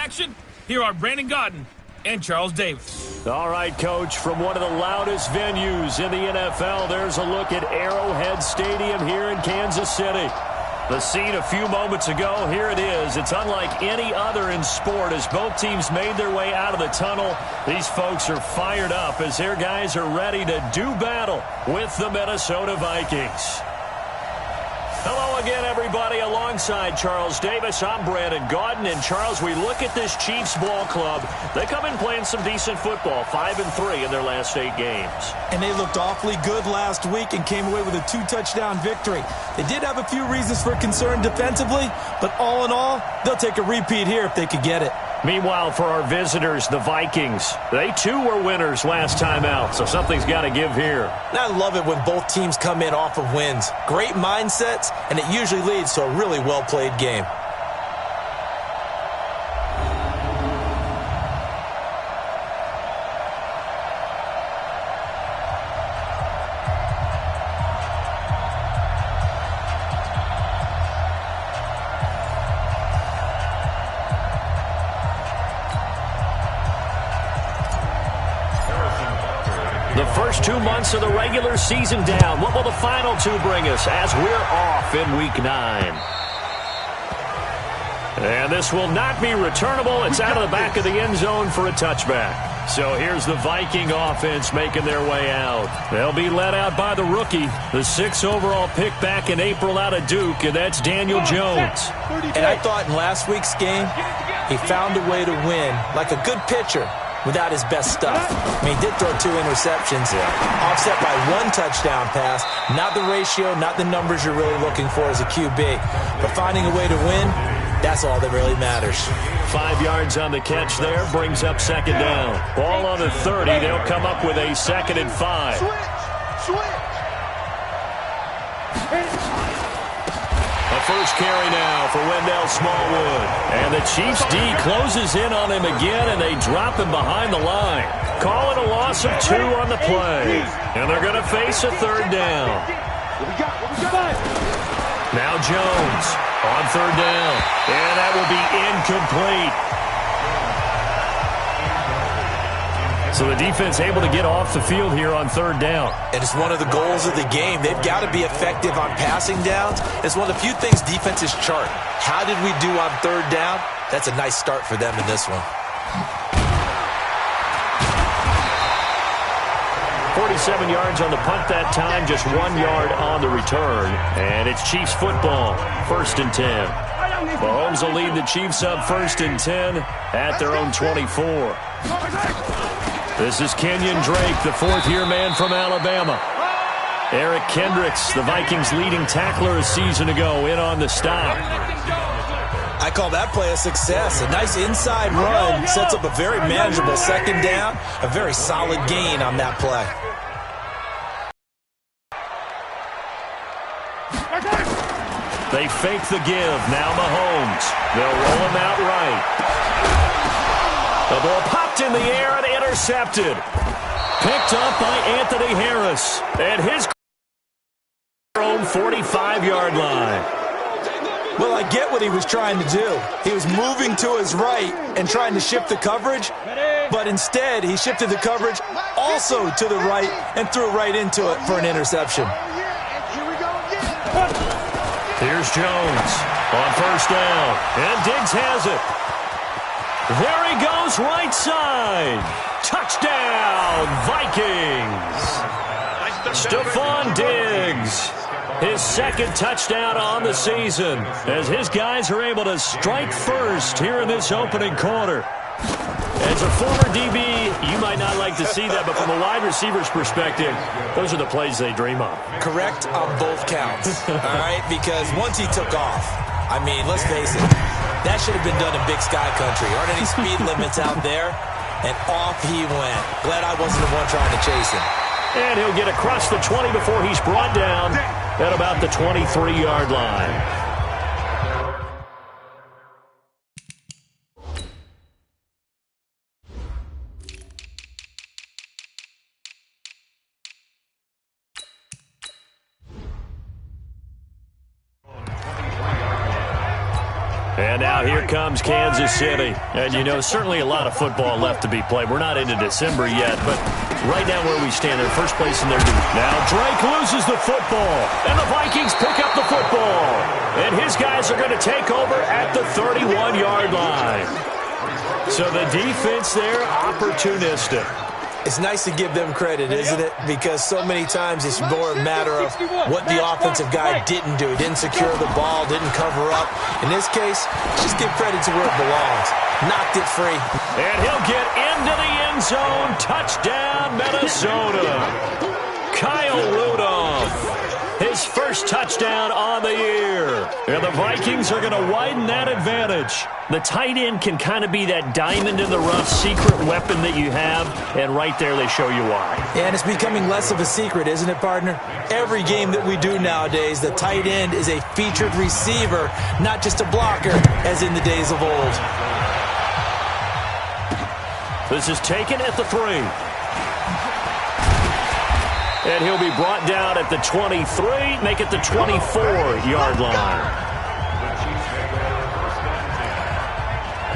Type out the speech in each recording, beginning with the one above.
action, here are Brandon Gaudin and Charles Davis. All right, Coach, from one of the loudest venues in the NFL, there's a look at Arrowhead Stadium here in Kansas City. The scene a few moments ago, here it is. It's unlike any other in sport as both teams made their way out of the tunnel. These folks are fired up as their guys are ready to do battle with the Minnesota Vikings. Hello again, everybody. Alongside Charles Davis, I'm Brandon Gaudin. And, Charles, we look at this Chiefs ball club. They come in playing some decent football, 5-3 in their last 8 games. And they looked awfully good last week and came away with a 2-touchdown victory. They did have a few reasons for concern defensively, but all in all, they'll take a repeat here if they could get it. Meanwhile, for our visitors, the Vikings, they too were winners last time out, so something's got to give here. And I love it when both teams come in off of wins. Great mindsets, and it usually leads to a really well-played game. The first 2 months of the regular season down. What will the final 2 bring us as we're off in Week 9? And this will not be returnable. It's out of the back of the end zone for a touchback. So here's the Viking offense making their way out. They'll be led out by the rookie, the 6th overall pick back in April out of Duke, and that's Daniel Jones. And I thought in last week's game, he found a way to win like a good pitcher without his best stuff. I mean, he did throw 2 interceptions, offset by 1 touchdown pass. Not the ratio, not the numbers you're really looking for as a QB. But finding a way to win, that's all that really matters. 5 yards on the catch there, brings up 2nd down. Ball on the 30, they'll come up with a 2nd and 5. A first carry now for Wendell Smallwood. And the Chiefs D closes in on him again, and they drop him behind the line. Call it a loss of 2 on the play. And they're going to face a 3rd down. Now Jones on 3rd down. And that will be incomplete. So the defense able to get off the field here on 3rd down. And it's one of the goals of the game. They've got to be effective on passing downs. It's one of the few things defenses chart. How did we do on 3rd down? That's a nice start for them in this one. 47 yards on the punt that time, just 1 yard on the return. And it's Chiefs football, 1st and 10. Mahomes will lead the Chiefs up 1st and 10 at their own 24. This is Kenyon Drake, the 4th-year man from Alabama. Eric Kendricks, the Vikings' leading tackler a season ago, in on the stop. I call that play a success. A nice inside run sets up a very manageable 2nd down. A very solid gain on that play. They fake the give. Now Mahomes. They'll roll him out right. The ball popped in the air and intercepted. Picked up by Anthony Harris at his own 45-yard line. Well, I get what he was trying to do. He was moving to his right and trying to shift the coverage, but instead he shifted the coverage also to the right and threw right into it for an interception. Here's Jones on 1st down, and Diggs has it. There he goes, right side. Touchdown, Vikings. Stephon Diggs, his 2nd touchdown on the season, as his guys are able to strike first here in this opening quarter. As a former DB, you might not like to see that, but from a wide receiver's perspective, those are the plays they dream of. Correct on both counts, all right? Because once he took off, I mean, let's face it, that should have been done in Big Sky Country. Aren't any speed limits out there? And off he went. Glad I wasn't the one trying to chase him. And he'll get across the 20 before he's brought down at about the 23-yard line. And now here comes Kansas City. And, you know, certainly a lot of football left to be played. We're not into December yet, but right now where we stand, they're first place in their division. Now Drake loses the football, and the Vikings pick up the football. And his guys are going to take over at the 31-yard line. So the defense there, opportunistic. It's nice to give them credit, isn't it? Because so many times it's more a matter of what the offensive guy didn't do. He didn't secure the ball, didn't cover up. In this case, just give credit to where it belongs. Knocked it free. And he'll get into the end zone. Touchdown, Minnesota. Kyle Rudolph. His first touchdown on the year. And the Vikings are going to widen that advantage. The tight end can kind of be that diamond in the rough secret weapon that you have, and right there they show you why. And it's becoming less of a secret, isn't it, partner? Every game that we do nowadays, the tight end is a featured receiver, not just a blocker, as in the days of old. This is taken at the 3. And he'll be brought down at the 23, make it the 24-yard line.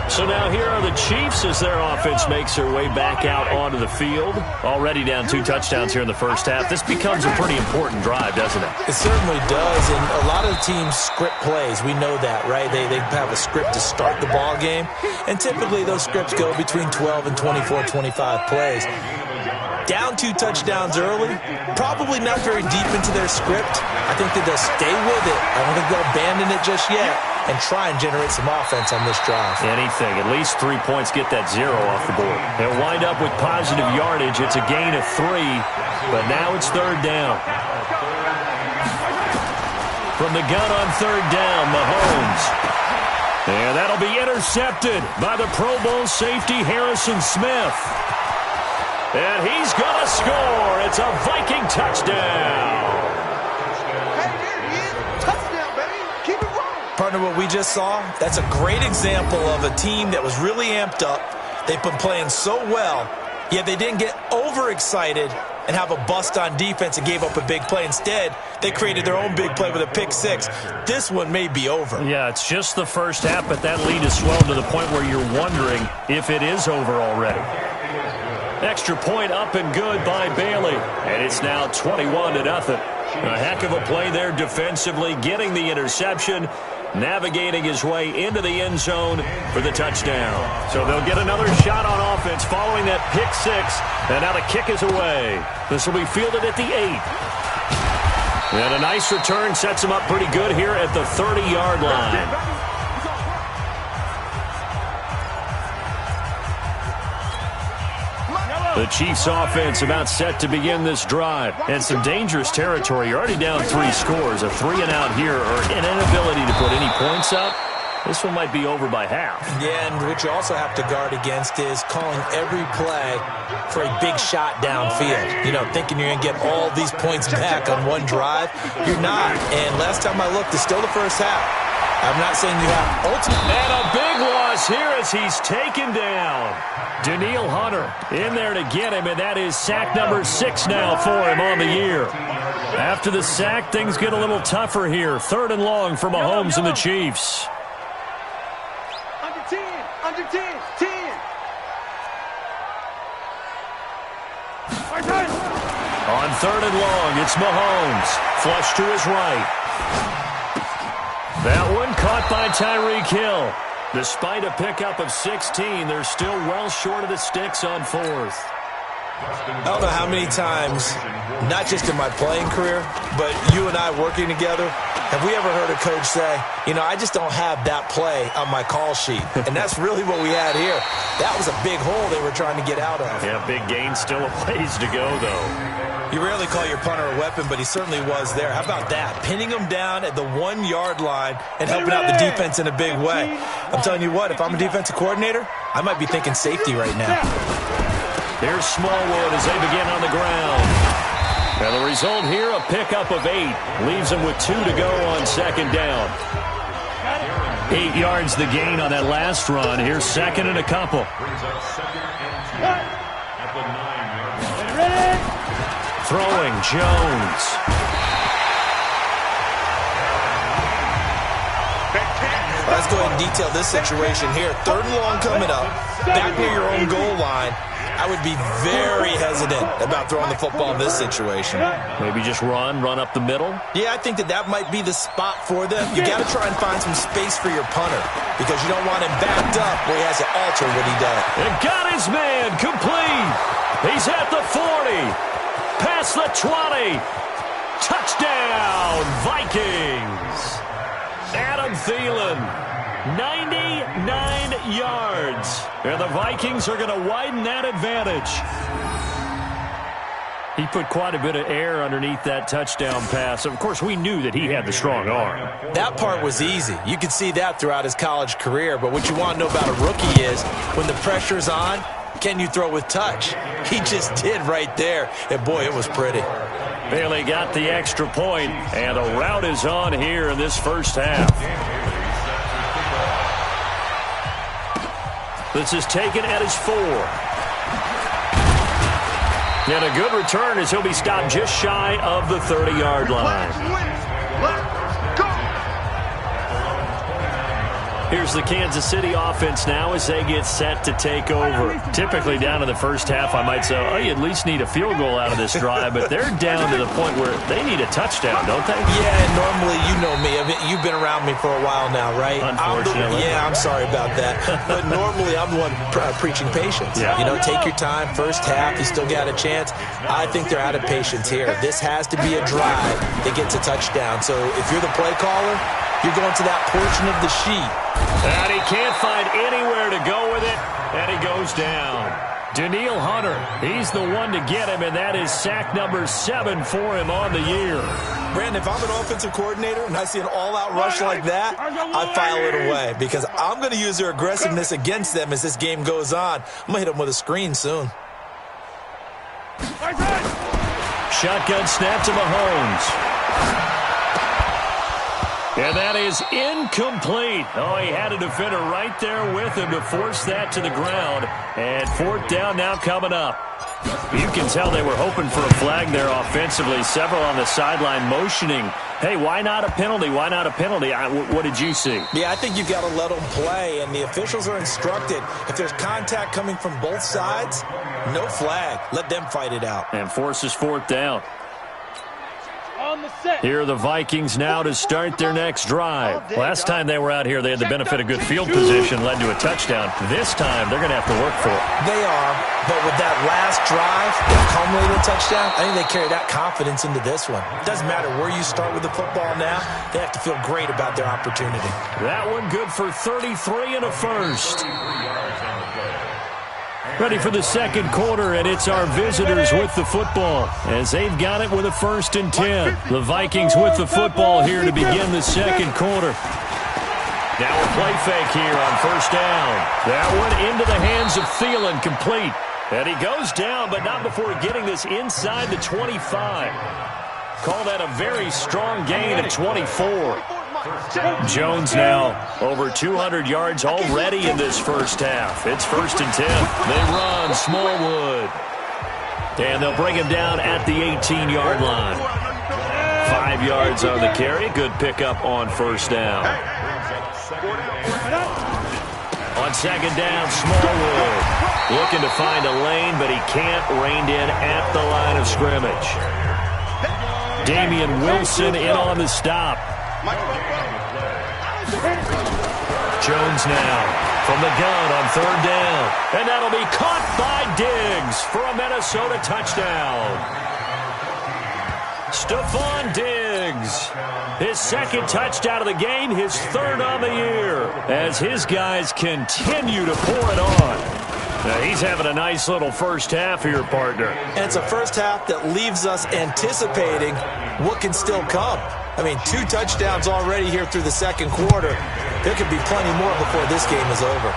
So now here are the Chiefs as their offense makes their way back out onto the field. Already down 2 touchdowns here in the first half. This becomes a pretty important drive, doesn't it? It certainly does, and a lot of the teams script plays. We know that, right? They have a script to start the ball game, and typically those scripts go between 12 and 24, 25 plays. Down 2 touchdowns early, probably not very deep into their script. I think that they'll stay with it. I don't think they'll abandon it just yet and try and generate some offense on this drive. Anything. At least 3 points, get that 0 off the board. They'll wind up with positive yardage. It's a gain of 3, but now it's 3rd down. From the gun on 3rd down, Mahomes. And that'll be intercepted by the Pro Bowl safety Harrison Smith. And he's going to score. It's a Viking touchdown. Hey, there he is. Touchdown, baby. Keep it rolling. Partner, what we just saw, that's a great example of a team that was really amped up. They've been playing so well, yet they didn't get overexcited and have a bust on defense and gave up a big play. Instead, they created their own big play with a pick 6. This one may be over. Yeah, it's just the first half, but that lead has swelled to the point where you're wondering if it is over already. Extra point up and good by Bailey. And it's now 21-0. A heck of a play there defensively, getting the interception, navigating his way into the end zone for the touchdown. So they'll get another shot on offense following that pick 6. And now the kick is away. This will be fielded at the 8. And a nice return sets him up pretty good here at the 30-yard line. The Chiefs offense about set to begin this drive. And some dangerous territory. You're already down 3 scores. A 3-and-out here or an inability to put any points up. This one might be over by half. Yeah, and what you also have to guard against is calling every play for a big shot downfield. You know, thinking you're going to get all these points back on one drive. You're not. And last time I looked, it's still the first half. I'm not saying you have ultimate. And a big loss here as he's taken down. Danielle Hunter in there to get him, and that is sack number 6 now for him on the year. After the sack, things get a little tougher here. 3rd and long for Mahomes and the Chiefs. Under 10, under 10, 10. On 3rd and long, it's Mahomes. Flush to his right. That one caught by Tyreek Hill. Despite a pickup of 16, they're still well short of the sticks on 4th. I don't know how many times, not just in my playing career, but you and I working together, have we ever heard a coach say, you know, I just don't have that play on my call sheet. And that's really what we had here. That was a big hole they were trying to get out of. Yeah, big gain, still a ways to go, though. You rarely call your punter a weapon, but he certainly was there. How about that? Pinning him down at the 1-yard line and helping out the defense in a big way. I'm telling you what, if I'm a defensive coordinator, I might be thinking safety right now. Here's Smallwood as they begin on the ground. And the result here, a pickup of 8. Leaves them with 2 to go on 2nd down. 8 yards the gain on that last run. Here's 2nd and a couple. Throwing, Jones. That's let's go ahead and detail this situation here. 3rd and long coming up, back near your own goal line. I would be very hesitant about throwing the football in this situation. Maybe just run up the middle? Yeah, I think that might be the spot for them. You got to try and find some space for your punter because you don't want him backed up where he has to alter what he does. And got his man complete. He's at the 40. Past the 20. Touchdown, Vikings. Adam Thielen, 99 yards. And the Vikings are going to widen that advantage. He put quite a bit of air underneath that touchdown pass. Of course, we knew that he had the strong arm. That part was easy. You could see that throughout his college career. But what you want to know about a rookie is when the pressure's on, can you throw with touch? He just did right there. And, boy, it was pretty. Bailey got the extra point, and a rout is on here in this first half. This is taken at his 4. And a good return as he'll be stopped just shy of the 30-yard line. Here's the Kansas City offense now as they get set to take over. Typically down in the first half, I might say, oh, you at least need a field goal out of this drive, but they're down to the point where they need a touchdown, don't they? Yeah, and normally, you know me. You've been around me for a while now, right? Unfortunately. I'm sorry about that. But normally, I'm the one preaching patience. Yeah. You know, take your time. First half, you still got a chance. I think they're out of patience here. This has to be a drive that gets a touchdown. So if you're the play caller, you're going to that portion of the sheet. And he can't find anywhere to go with it, and he goes down. Danielle Hunter, he's the one to get him, and that is sack number 7 for him on the year. Brandon, if I'm an offensive coordinator and I see an all-out rush like that, I file it away because I'm going to use their aggressiveness against them as this game goes on. I'm going to hit them with a screen soon. Shotgun snap to Mahomes. And that is incomplete. Oh, he had a defender right there with him to force that to the ground. And 4th down now coming up. You can tell they were hoping for a flag there offensively. Several on the sideline motioning. Hey, why not a penalty? Why not a penalty? What did you see? Yeah, I think you've got to let them play, and the officials are instructed. If there's contact coming from both sides, no flag. Let them fight it out. And forces 4th down. Here are the Vikings now to start their next drive. Last time they were out here, they had the benefit of good field position, led to a touchdown. This time, they're going to have to work for it. They are, but with that last drive that culminated a touchdown, I think they carry that confidence into this one. It doesn't matter where you start with the football now. They have to feel great about their opportunity. That one good for 33 and a first. Ready for the second quarter, and it's our visitors with the football as they've got it with a 1st and 10. The Vikings with the football here to begin the second quarter. Now a play fake here on 1st down. That one into the hands of Thielen, complete. And he goes down, but not before getting this inside the 25. Call that a very strong gain of 24. Jones now over 200 yards already in this first half. It's 1st and 10. They run Smallwood. And they'll bring him down at the 18-yard line. 5 yards on the carry. Good pickup on 1st down. On 2nd down, Smallwood looking to find a lane, but he can't. Reined in at the line of scrimmage. Damian Wilson in on the stop. Jones now from the gun on 3rd down. And that'll be caught by Diggs for a Minnesota touchdown. Stephon Diggs, his 2nd touchdown of the game, his 3rd on the year, as his guys continue to pour it on. Now, he's having a nice little first half here, partner. And it's a first half that leaves us anticipating what can still come. I mean, 2 touchdowns already here through the second quarter. There could be plenty more before this game is over.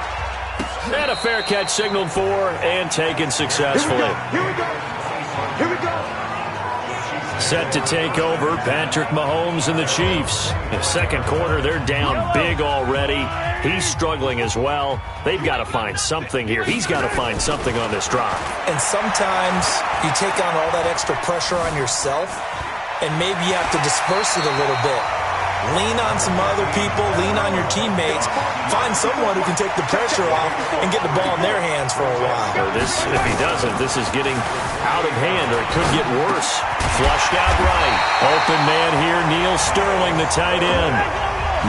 And a fair catch signaled for and taken successfully. Here we go. Here we go. Set to take over, Patrick Mahomes and the Chiefs. In the second quarter, they're down big already. He's struggling as well. They've got to find something here. He's got to find something on this drive. And sometimes you take on all that extra pressure on yourself, and maybe you have to disperse it a little bit. Lean on some other people. Lean on your teammates. Find someone who can take the pressure off and get the ball in their hands for a while. If he doesn't, this is getting out of hand, or it could get worse. Flushed out right. Open man here, Neil Sterling, the tight end.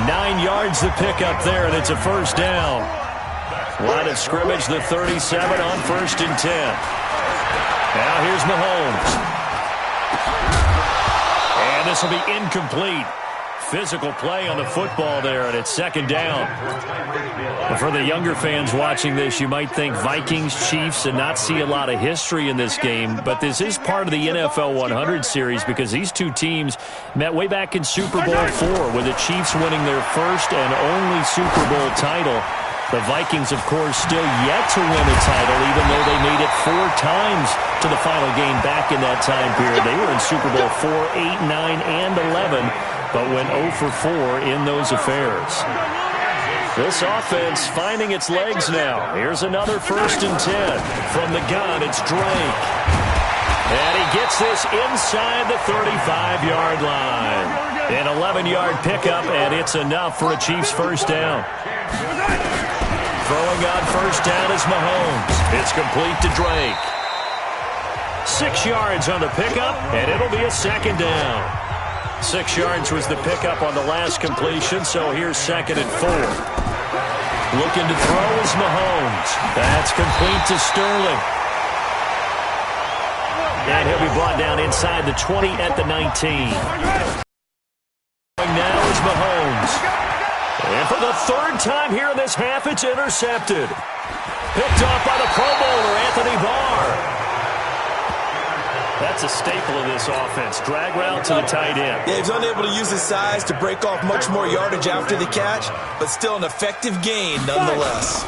9 yards the pickup there, and it's a first down. Line of scrimmage, the 37 on 1st and 10. Now here's Mahomes. And this will be incomplete. Physical play on the football there, and it's 2nd down. But for the younger fans watching this, you might think Vikings, Chiefs, and not see a lot of history in this game. But this is part of the NFL 100 series because these two teams met way back in Super Bowl IV with the Chiefs winning their first and only Super Bowl title. The Vikings, of course, still yet to win a title, even though they made it 4 times to the final game back in that time period. They were in Super Bowl IV, 8, 9, and 11, but went 0 for 4 in those affairs. This offense finding its legs now. Here's another 1st and 10. From the gun, it's Drake. And he gets this inside the 35-yard line. An 11-yard pickup, and it's enough for a Chiefs first down. Throwing on first down is Mahomes. It's complete to Drake. 6 yards on the pickup, and it'll be a 2nd down. 6 yards was the pickup on the last completion, so here's 2nd and 4. Looking to throw is Mahomes. That's complete to Sterling. And he'll be brought down inside the 20 at the 19. Now is Mahomes. And for the 3rd time here in this half, it's intercepted. Picked off by the Pro Bowler, Anthony Barr. That's a staple of this offense. Drag route to the tight end. Yeah, he's unable to use his size to break off much more yardage after the catch, but still an effective gain nonetheless.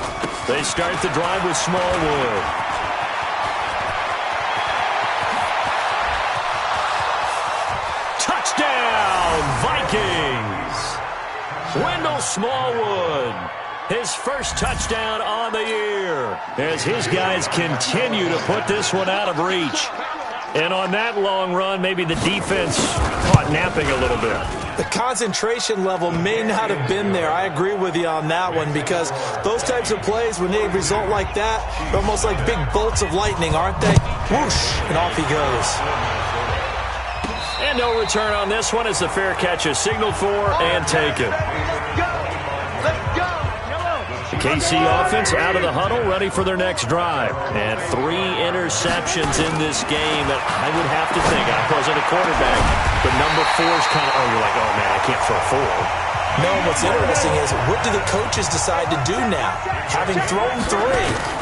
They start the drive with Smallwood. Touchdown, Vikings! Wendell Smallwood, his first touchdown on the year, as his guys continue to put this one out of reach. And on that long run, maybe the defense caught napping a little bit. The concentration level may not have been there. I agree with you on that one, because those types of plays, when they result like that, they're almost like big bolts of lightning, aren't they? Whoosh, and off he goes. And no return on this one as the fair catch is signaled for and taken. The KC offense out of the huddle, ready for their next drive. And 3 interceptions in this game. And I would have to think, I wasn't a quarterback, but number 4 is kind of, you're like, oh man, I can't throw 4. No, what's interesting is, what do the coaches decide to do now? Having thrown 3,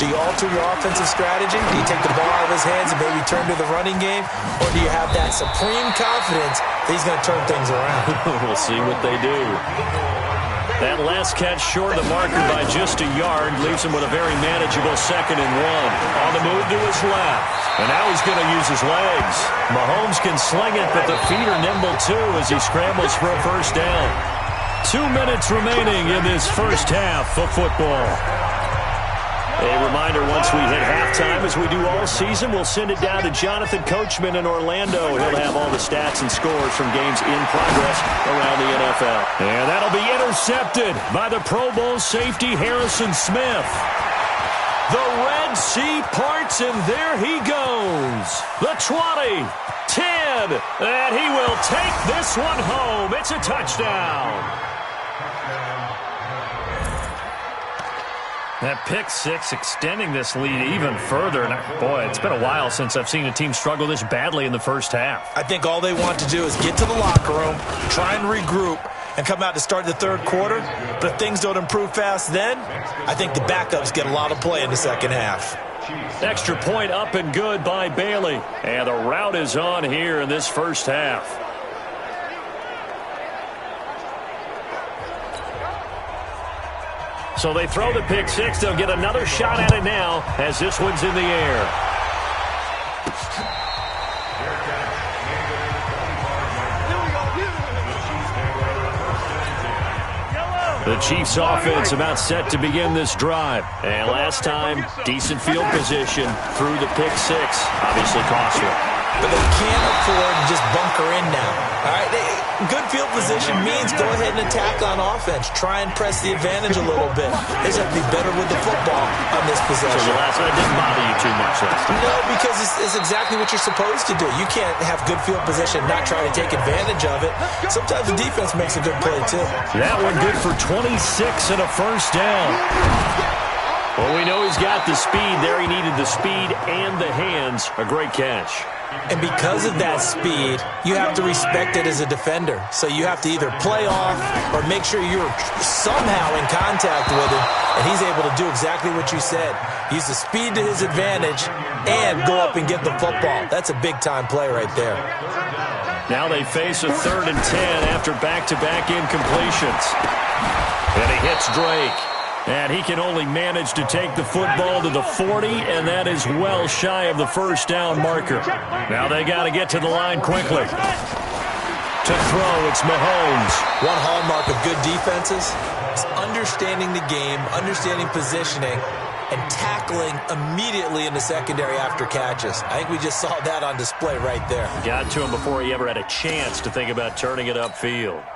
do you alter your offensive strategy? Do you take the ball out of his hands and maybe turn to the running game? Or do you have that supreme confidence that he's going to turn things around? We'll see what they do. That last catch short of the marker by just a yard leaves him with a very manageable 2nd and 1. On the move to his left. And now he's going to use his legs. Mahomes can sling it, but the feet are nimble too as he scrambles for a first down. 2 minutes remaining in this first half of football. A reminder, once we hit halftime, as we do all season, we'll send it down to Jonathan Coachman in Orlando. He'll have all the stats and scores from games in progress around the NFL. And that'll be intercepted by the Pro Bowl safety Harrison Smith. The Red Sea parts, and there he goes. The 20, 10, and he will take this one home. It's a touchdown. That pick 6 extending this lead even further. And boy, it's been a while since I've seen a team struggle this badly in the first half. I think all they want to do is get to the locker room, try and regroup, and come out to start the 3rd quarter. But if things don't improve fast then, I think the backups get a lot of play in the 2nd half. Extra point up and good by Bailey. And the route is on here in this first half. So they throw the pick 6. They'll get another shot at it now as this one's in the air. The Chiefs offense about set to begin this drive. And last time, decent field position through the pick 6. Obviously costly. but they can't afford to just bunker in now. All right, good field position means go ahead and attack on offense. Try and press the advantage a little bit. They just have to be better with the football on this possession. So the last one didn't bother you too much last time? No, because it's exactly what you're supposed to do. You can't have good field position and not try to take advantage of it. Sometimes the defense makes a good play, too. That one good for 26 and a first down. Well, we know he's got the speed there. He needed the speed and the hands. A great catch. And because of that speed, you have to respect it as a defender. So you have to either play off or make sure you're somehow in contact with him, and he's able to do exactly what you said. Use the speed to his advantage and go up and get the football. That's a big-time play right there. Now they face a 3rd and 10 after back-to-back incompletions. And he hits Drake. And he can only manage to take the football to the 40, and that is well shy of the first down marker. Now they got to get to the line quickly. To throw, it's Mahomes. One hallmark of good defenses is understanding the game, understanding positioning, and tackling immediately in the secondary after catches. I think we just saw that on display right there. Got to him before he ever had a chance to think about turning it upfield.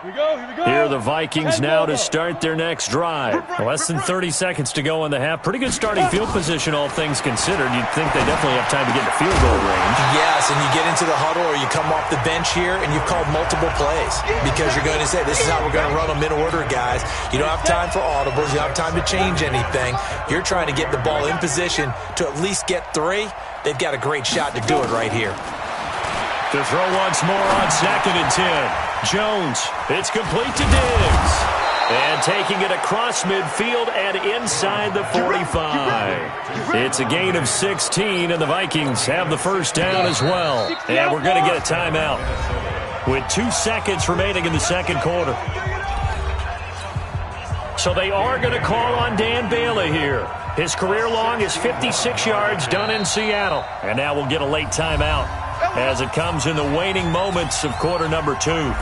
Here are the Vikings now to start their next drive. Less than 30 seconds to go in the half. Pretty good starting field position, all things considered. You'd think they definitely have time to get in the field goal range. Yes, and you get into the huddle or you come off the bench here and you've called multiple plays because you're going to say, this is how we're going to run them in order, guys. You don't have time for audibles. You don't have time to change anything. You're trying to get the ball in position to at least get 3. They've got a great shot to do it right here. To throw once more on 2nd and 10. Jones, it's complete to Diggs. And taking it across midfield and inside the 45. It's a gain of 16, and the Vikings have the first down as well. And we're going to get a timeout with 2 seconds remaining in the second quarter. So they are going to call on Dan Bailey here. His career long is 56 yards done in Seattle. And now we'll get a late timeout as it comes in the waning moments of quarter number 2.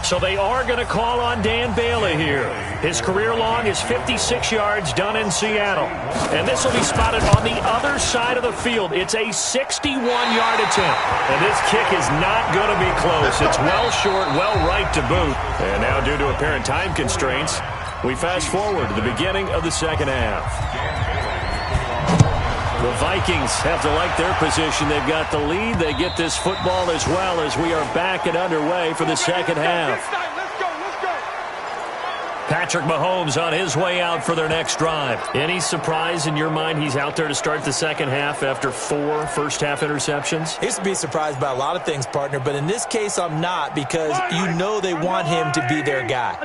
So they are going to call on Dan Bailey here. His career long is 56 yards done in Seattle. And this will be spotted on the other side of the field. It's a 61-yard attempt. And this kick is not going to be close. It's well short, well right to boot. And now due to apparent time constraints, we fast forward to the beginning of the second half. The Vikings have to like their position. They've got the lead. They get this football as well as we are back and underway for the second half. Patrick Mahomes on his way out for their next drive. Any surprise in your mind he's out there to start the second half after 4 first-half interceptions? He used to be surprised by a lot of things, partner, but in this case I'm not because you know they want him to be their guy.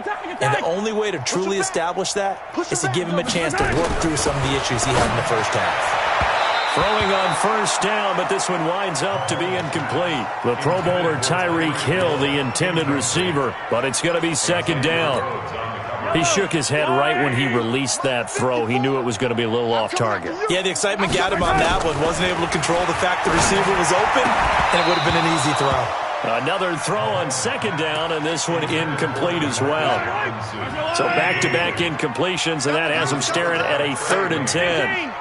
And the only way to truly establish that is to give him a chance to work through some of the issues he had in the first half. Throwing on first down, but this one winds up to be incomplete. The Pro Bowler Tyreek Hill, the intended receiver, but it's going to be second down. He shook his head right when he released that throw. He knew it was going to be a little off target. Yeah, the excitement got him on that one. Wasn't able to control the fact the receiver was open, and it would have been an easy throw. Another throw on second down, and this one incomplete as well. So back-to-back incompletions, and that has him staring at a 3rd and 10.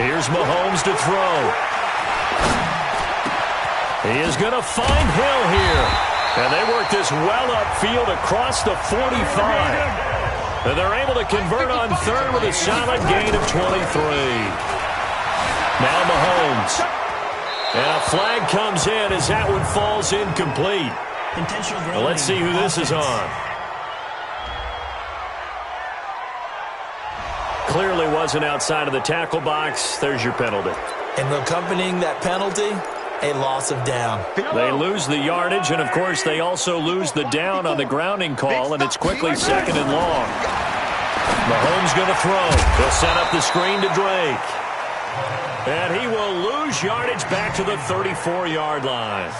Here's Mahomes to throw. He is going to find Hill here. And they work this well upfield across the 45. And they're able to convert on 3rd with a solid gain of 23. Now Mahomes. And a flag comes in as that one falls incomplete. Well, let's see who this is on. Clearly wasn't outside of the tackle box. There's your penalty. And accompanying that penalty, a loss of down. They lose the yardage, and of course they also lose the down on the grounding call, and it's quickly 2nd and long. Mahomes going to throw. He'll set up the screen to Drake. And he will lose yardage back to the 34-yard line.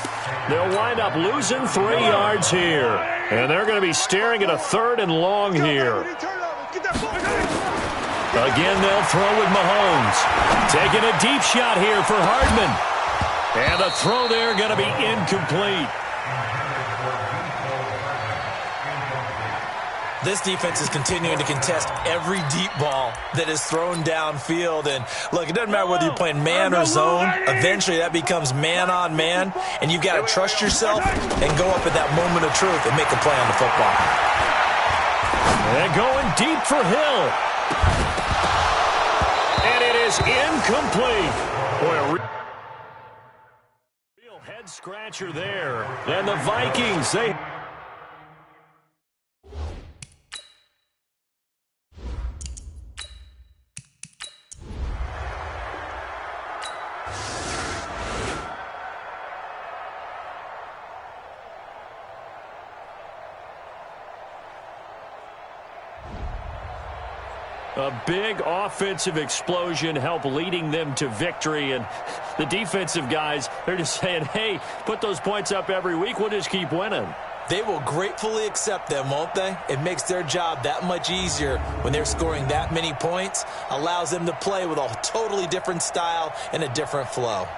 They'll wind up losing 3 yards here. And they're going to be staring at a 3rd and long here. Again, they'll throw with Mahomes. Taking a deep shot here for Hardman. And the throw there going to be incomplete. This defense is continuing to contest every deep ball that is thrown downfield. And, look, it doesn't matter whether you're playing man or zone. Eventually, that becomes man-on-man, and you've got to trust yourself and go up at that moment of truth and make a play on the football. And going deep for Hill. And it is incomplete. Boy, a real head-scratcher there. And the Vikings, they... A big offensive explosion helped leading them to victory. And the defensive guys, they're just saying, hey, put those points up every week. We'll just keep winning. They will gratefully accept them, won't they? It makes their job that much easier when they're scoring that many points. Allows them to play with a totally different style and a different flow.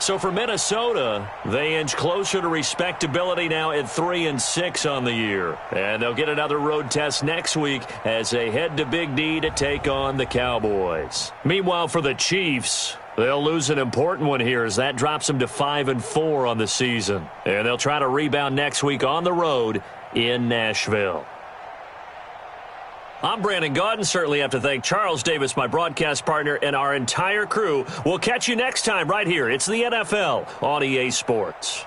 So for Minnesota, they inch closer to respectability now at 3-6 on the year. And they'll get another road test next week as they head to Big D to take on the Cowboys. Meanwhile, for the Chiefs, they'll lose an important one here as that drops them to 5-4 on the season. And they'll try to rebound next week on the road in Nashville. I'm Brandon Gaudin. Certainly have to thank Charles Davis, my broadcast partner, and our entire crew. We'll catch you next time right here. It's the NFL on EA Sports.